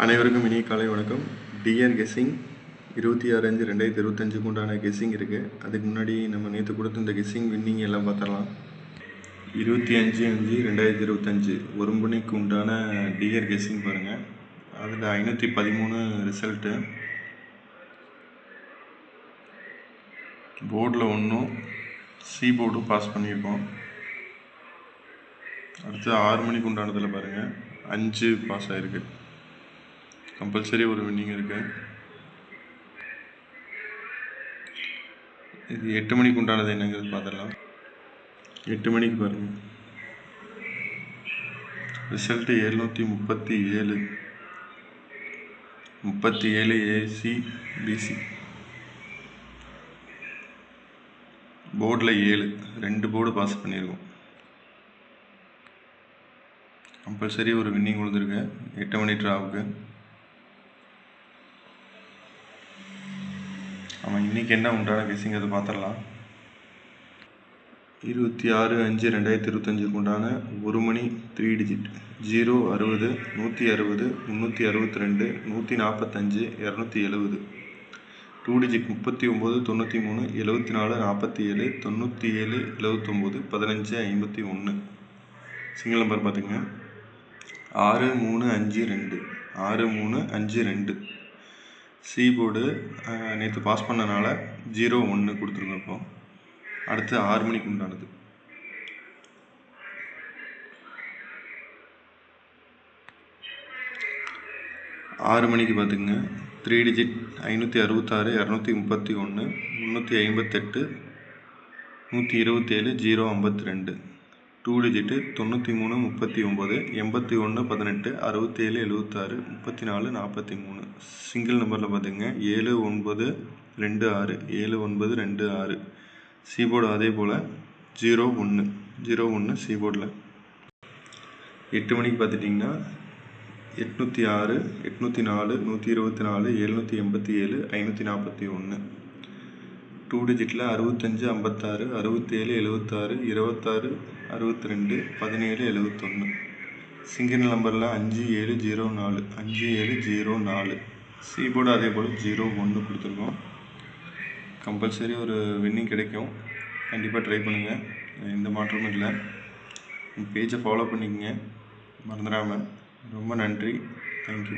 அனைவருக்கும் இனிய காலை வணக்கம். டிஆர் கெஸ்ஸிங் 26/5/2025 உண்டான கெஸ்ஸிங் இருக்குது. அதுக்கு முன்னாடி நம்ம நேற்று கொடுத்த இந்த கெஸ்ஸிங் வின்னிங் எல்லாம் பார்த்துடலாம். 25/5/2025 ஒரு மணிக்கு உண்டான டிஆர் கெஸ்ஸிங் பாருங்கள். அதில் 513 ரிசல்ட்டு. போர்டில் ஒன்றும் சி போர்டும் பாஸ் பண்ணியிருக்கோம். அடுத்து 6 மணிக்கு உண்டானதில் பாருங்கள் 5 பாஸ் ஆகிருக்கு. கம்பல்சரி ஒரு வின்னிங் இருக்குது. இது 8 மணிக்கு உண்டானது என்னங்கிறது பார்த்துடலாம். 8 மணிக்கு பாருங்கள் ரிசல்ட்டு 737 ஏசி பிசி. போர்டில் 7 2 போர்டு பாஸ் பண்ணியிருக்கோம். கம்பல்சரி ஒரு வின்னிங் கொடுத்துருக்கு 8 மணி ட்ராவுக்கு. ஆமாம், இன்றைக்கி என்ன உண்டான கெஸ்ஸிங் அதை பார்த்துடலாம். 26/5/2025 உண்டான ஒரு மணி 3 டிஜிட் 0 60 160 362 145 270. 2 டிஜிட் 39 93 74 47 97 79 15 51. சிங்கிள் நம்பர் பார்த்துங்க 6352 6352. சி போர்டு நேற்று பாஸ் பண்ணனால 01 கொடுத்துருக்கோம். இப்போ அடுத்து 6 மணிக்கு உண்டானது. ஆறு மணிக்கு பார்த்துங்க 3 டிஜிட் 566 231 358 127 052. 2 டிஜிட்டு 93 39 81 18 67 76 34 43. சிங்கிள் நம்பரில் பார்த்துங்க 7926 7926. சி போர்டு அதே போல் 01 சி போர்டில். 8 மணிக்கு பார்த்துட்டிங்கன்னா 806 804 124 787 541. 2 டிஜிட்டில் 65 56 67 76 26 62 17 71. சிங்கிள் நம்பரில் 5704 5704. சி போர்டு அதே போல் 01 கொடுத்துருக்கோம். கம்பல்சரி ஒரு வின்னிங் கிடைக்கும். கண்டிப்பாக ட்ரை பண்ணுங்கள், எந்த மாற்றமும் இல்லை. பேஜை ஃபாலோ பண்ணிக்கங்க மறந்துடாமல். ரொம்ப நன்றி, தேங்க்யூ.